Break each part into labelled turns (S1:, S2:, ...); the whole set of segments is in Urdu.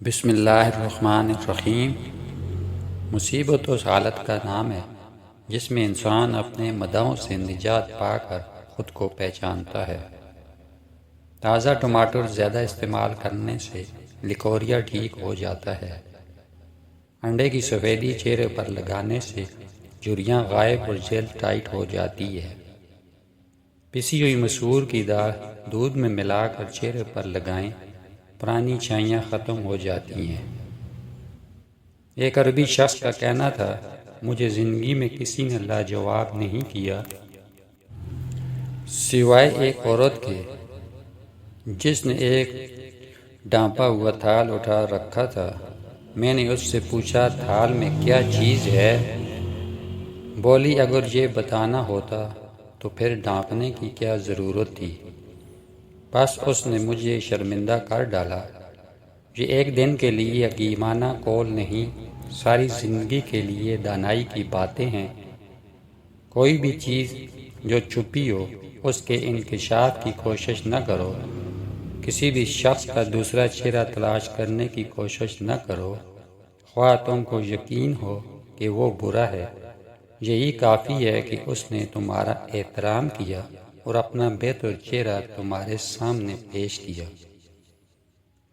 S1: بسم اللہ الرحمن الرحیم۔ مصیبت اس حالت کا نام ہے جس میں انسان اپنے مداحوں سے نجات پا کر خود کو پہچانتا ہے۔ تازہ ٹماٹر زیادہ استعمال کرنے سے لیکوریا ٹھیک ہو جاتا ہے۔ انڈے کی سفیدی چہرے پر لگانے سے جھریاں غائب اور جلد ٹائٹ ہو جاتی ہے۔ پسی ہوئی مسور کی دال دودھ میں ملا کر چہرے پر لگائیں، پرانی چھائیاں ختم ہو جاتی ہیں۔ ایک عربی شخص کا کہنا تھا، مجھے زندگی میں کسی نے لاجواب نہیں کیا سوائے ایک عورت کے جس نے ایک ڈھانپا ہوا تھال اٹھا رکھا تھا۔ میں نے اس سے پوچھا، تھال میں کیا چیز ہے؟ بولی، اگر یہ بتانا ہوتا تو پھر ڈھانپنے کی کیا ضرورت تھی؟ بس اس نے مجھے شرمندہ کر ڈالا۔ یہ ایک دن کے لیے حکیمانہ قول نہیں، ساری زندگی کے لیے دانائی کی باتیں ہیں۔ کوئی بھی چیز جو چھپی ہو اس کے انکشاف کی کوشش نہ کرو۔ کسی بھی شخص کا دوسرا چہرہ تلاش کرنے کی کوشش نہ کرو، خواہ تم کو یقین ہو کہ وہ برا ہے۔ یہی کافی ہے کہ اس نے تمہارا احترام کیا اور اپنا بہتر چہرہ تمہارے سامنے پیش کیا۔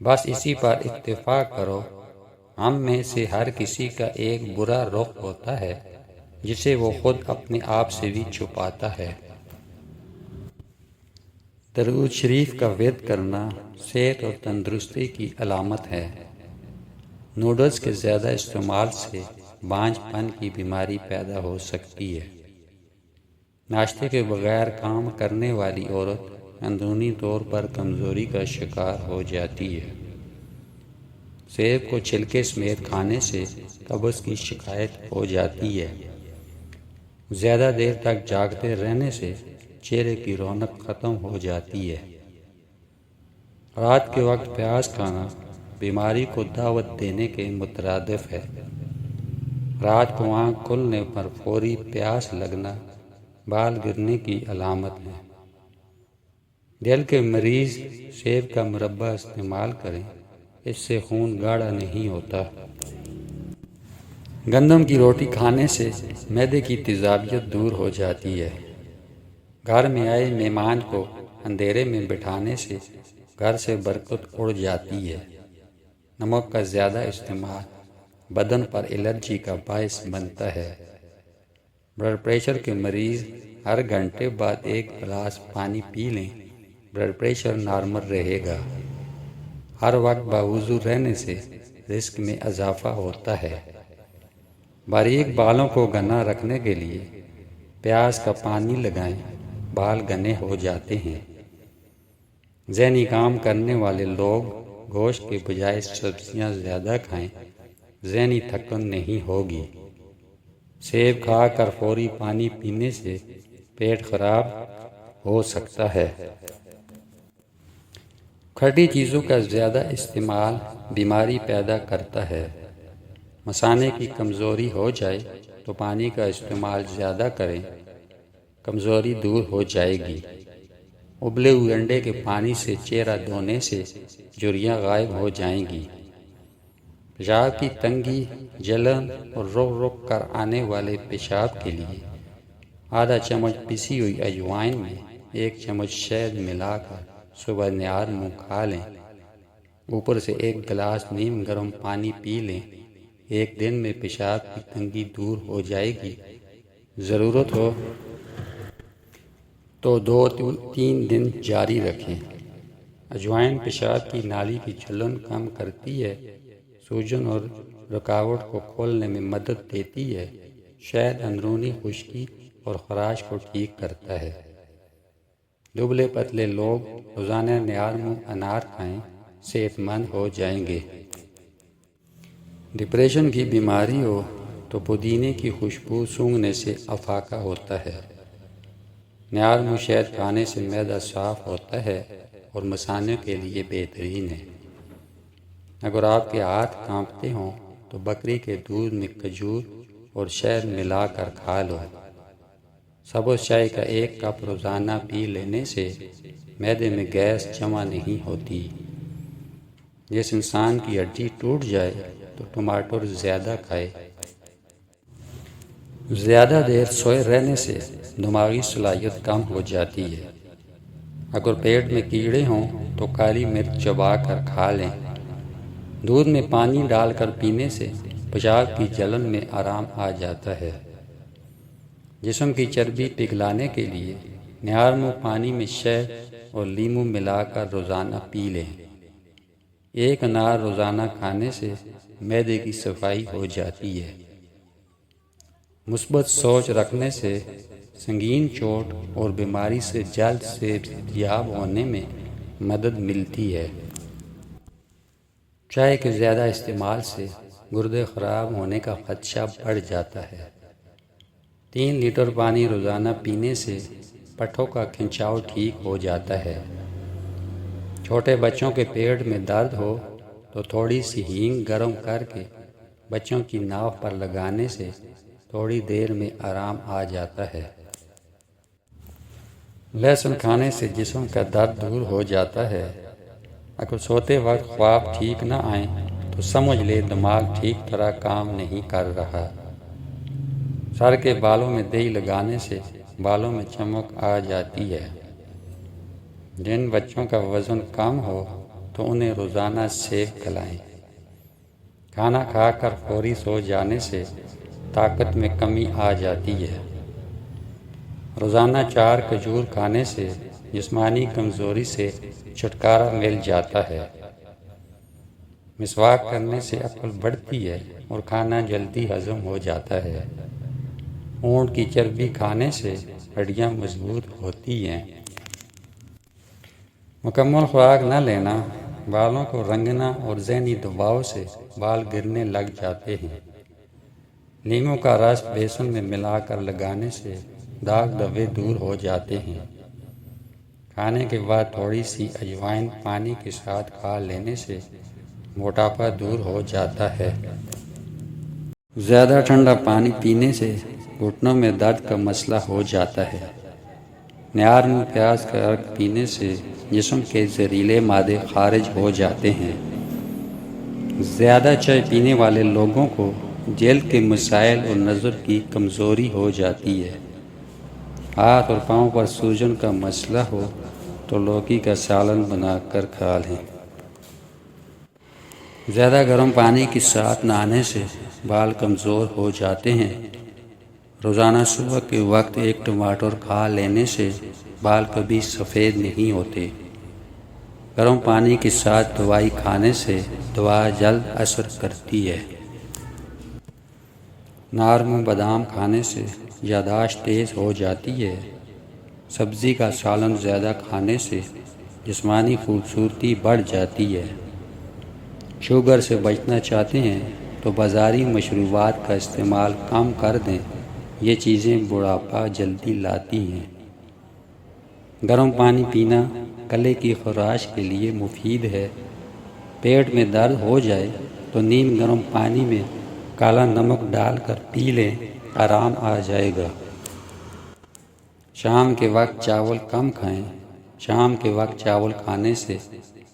S1: بس اسی پر اتفاق کرو، ہم میں سے ہر کسی کا ایک برا رخ ہوتا ہے جسے وہ خود اپنے آپ سے بھی چھپاتا ہے۔ درود شریف کا ورد کرنا صحت اور تندرستی کی علامت ہے۔ نوڈلز کے زیادہ استعمال سے بانجھ پن کی بیماری پیدا ہو سکتی ہے۔ ناشتے کے بغیر کام کرنے والی عورت اندرونی طور پر کمزوری کا شکار ہو جاتی ہے۔ سیب کو چھلکے سمیت کھانے سے قبض کی شکایت ہو جاتی ہے۔ زیادہ دیر تک جاگتے رہنے سے چہرے کی رونق ختم ہو جاتی ہے۔ رات کے وقت پیاز کھانا بیماری کو دعوت دینے کے مترادف ہے۔ رات کو آنکھ کھلنے پر فوری پیاس لگنا بال گرنے کی علامت ہے۔ دل کے مریض سیب کا مربع استعمال کریں، اس سے خون گاڑھا نہیں ہوتا۔ گندم کی روٹی کھانے سے معدے کی تیزابیت دور ہو جاتی ہے۔ گھر میں آئے مہمان کو اندھیرے میں بٹھانے سے گھر سے برکت اڑ جاتی ہے۔ نمک کا زیادہ استعمال بدن پر الرجی کا باعث بنتا ہے۔ بلڈ پریشر کے مریض ہر گھنٹے بعد ایک گلاس پانی پی لیں، بلڈ پریشر نارمل رہے گا۔ ہر وقت باوضو رہنے سے رزق میں اضافہ ہوتا ہے۔ باریک بالوں کو گھنا رکھنے کے لیے پیاز کا پانی لگائیں، بال گھنے ہو جاتے ہیں۔ ذہنی کام کرنے والے لوگ گوشت کے بجائے سبزیاں زیادہ کھائیں، ذہنی تھکن نہیں ہوگی۔ سیب کھا کر فوری پانی پینے سے پیٹ خراب ہو سکتا ہے۔ کھٹی چیزوں کا زیادہ استعمال بیماری پیدا کرتا ہے۔ مثانے کی کمزوری ہو جائے تو پانی کا استعمال زیادہ کریں، کمزوری دور ہو جائے گی۔ ابلے ہوئے انڈے کے پانی سے چہرہ دھونے سے جھریاں غائب ہو جائیں گی۔ پیشاب کی تنگی، جلن اور رک رک کر آنے والے پیشاب کے لیے آدھا چمچ پسی ہوئی اجوائن میں 1 چمچ شہد ملا کر صبح نہار منہ کھا لیں۔ اوپر سے 1 گلاس نیم گرم پانی پی لیں۔ ایک دن میں پیشاب کی تنگی دور ہو جائے گی۔ ضرورت ہو تو 2-3 دن جاری رکھیں۔ اجوائن پیشاب کی نالی کی جلن کم کرتی ہے، سوجن اور رکاوٹ کو کھولنے میں مدد دیتی ہے۔ شہد اندرونی خشکی اور خراش کو ٹھیک کرتا ہے۔ دبلے پتلے لوگ روزانہ نہار منہ انار کھائیں، صحت مند ہو جائیں گے۔ ڈپریشن کی بیماری ہو تو پودینے کی خوشبو سونگھنے سے افاقہ ہوتا ہے۔ نہار منہ شہد کھانے سے معدہ صاف ہوتا ہے اور مثانے کے لیے بہترین ہے۔ اگر آپ کے ہاتھ کانپتے ہوں تو بکری کے دودھ میں کھجور اور شہد ملا کر کھا لو۔ سبز چائے کا 1 کپ روزانہ پی لینے سے معدے میں گیس جمع نہیں ہوتی۔ جس انسان کی ہڈی ٹوٹ جائے تو ٹماٹر زیادہ کھائے۔ زیادہ دیر سوئے رہنے سے دماغی صلاحیت کم ہو جاتی ہے۔ اگر پیٹ میں کیڑے ہوں تو کالی مرچ چبا کر کھا لیں۔ دودھ میں پانی ڈال کر پینے سے پیشاب کی جلن میں آرام آ جاتا ہے۔ جسم کی چربی پگھلانے کے لیے نیارمو پانی میں شہد اور لیمو ملا کر روزانہ پی لیں۔ ایک انار روزانہ کھانے سے معدے کی صفائی ہو جاتی ہے۔ مثبت سوچ رکھنے سے سنگین چوٹ اور بیماری سے جلد سے صحتیاب ہونے میں مدد ملتی ہے۔ چائے کے زیادہ استعمال سے گردے خراب ہونے کا خدشہ بڑھ جاتا ہے۔ 3 لیٹر پانی روزانہ پینے سے پٹھوں کا کھنچاؤ ٹھیک ہو جاتا ہے۔ چھوٹے بچوں کے پیٹ میں درد ہو تو تھوڑی سی ہینگ گرم کر کے بچوں کی ناف پر لگانے سے تھوڑی دیر میں آرام آ جاتا ہے۔ لہسن کھانے سے جسم کا درد دور ہو جاتا ہے۔ اگر سوتے وقت خواب ٹھیک نہ آئیں تو سمجھ لے دماغ ٹھیک طرح کام نہیں کر رہا۔ سر کے بالوں میں دہی لگانے سے بالوں میں چمک آ جاتی ہے۔ جن بچوں کا وزن کم ہو تو انہیں روزانہ سیب کھلائیں۔ کھانا کھا کر فوری سو جانے سے طاقت میں کمی آ جاتی ہے۔ روزانہ 4 کھجور کھانے سے جسمانی کمزوری سے چھٹکارا مل جاتا ہے۔ مسواک کرنے سے عقل بڑھتی ہے اور کھانا جلدی ہضم ہو جاتا ہے۔ اونٹ کی چربی کھانے سے ہڈیاں مضبوط ہوتی ہیں۔ مکمل خوراک نہ لینا، بالوں کو رنگنا اور ذہنی دباؤ سے بال گرنے لگ جاتے ہیں۔ لیموں کا رس بیسن میں ملا کر لگانے سے داغ دھبے دور ہو جاتے ہیں۔ کھانے کے بعد تھوڑی سی اجوائن پانی کے ساتھ کھا لینے سے موٹاپا دور ہو جاتا ہے۔ زیادہ ٹھنڈا پانی پینے سے گھٹنوں میں درد کا مسئلہ ہو جاتا ہے۔ نیارمو پیاز کا عرق پینے سے جسم کے زہریلے مادے خارج ہو جاتے ہیں۔ زیادہ چائے پینے والے لوگوں کو جلد کے مسائل اور نظر کی کمزوری ہو جاتی ہے۔ ہاتھ اور پاؤں پر سوجن کا مسئلہ ہو تو لوکی کا سالن بنا کر کھا لیں۔ زیادہ گرم پانی کے ساتھ نہانے سے بال کمزور ہو جاتے ہیں۔ روزانہ صبح کے وقت 1 ٹماٹر کھا لینے سے بال کبھی سفید نہیں ہوتے۔ گرم پانی کے ساتھ دوائی کھانے سے دوا جلد اثر کرتی ہے۔ نارمو بادام کھانے سے یادداشت تیز ہو جاتی ہے۔ سبزی کا سالن زیادہ کھانے سے جسمانی خوبصورتی بڑھ جاتی ہے۔ شوگر سے بچنا چاہتے ہیں تو بازاری مشروبات کا استعمال کم کر دیں، یہ چیزیں بڑھاپا جلدی لاتی ہیں۔ گرم پانی پینا گلے کی خراش کے لیے مفید ہے۔ پیٹ میں درد ہو جائے تو نیم گرم پانی میں کالا نمک ڈال کر پی لیں، آرام آ جائے گا۔ شام کے وقت چاول کم کھائیں۔ شام کے وقت چاول کھانے سے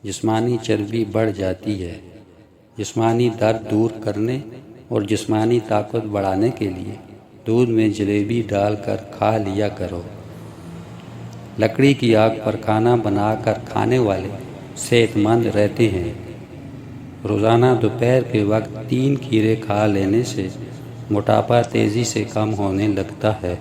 S1: جسمانی چربی بڑھ جاتی ہے۔ جسمانی درد دور کرنے اور جسمانی طاقت بڑھانے کے لیے دودھ میں جلیبی ڈال کر کھا لیا کرو۔ لکڑی کی آگ پر کھانا بنا کر کھانے والے صحت مند رہتے ہیں۔ روزانہ دوپہر کے وقت 3 کھیرے کھا لینے سے موٹاپا تیزی سے کم ہونے لگتا ہے۔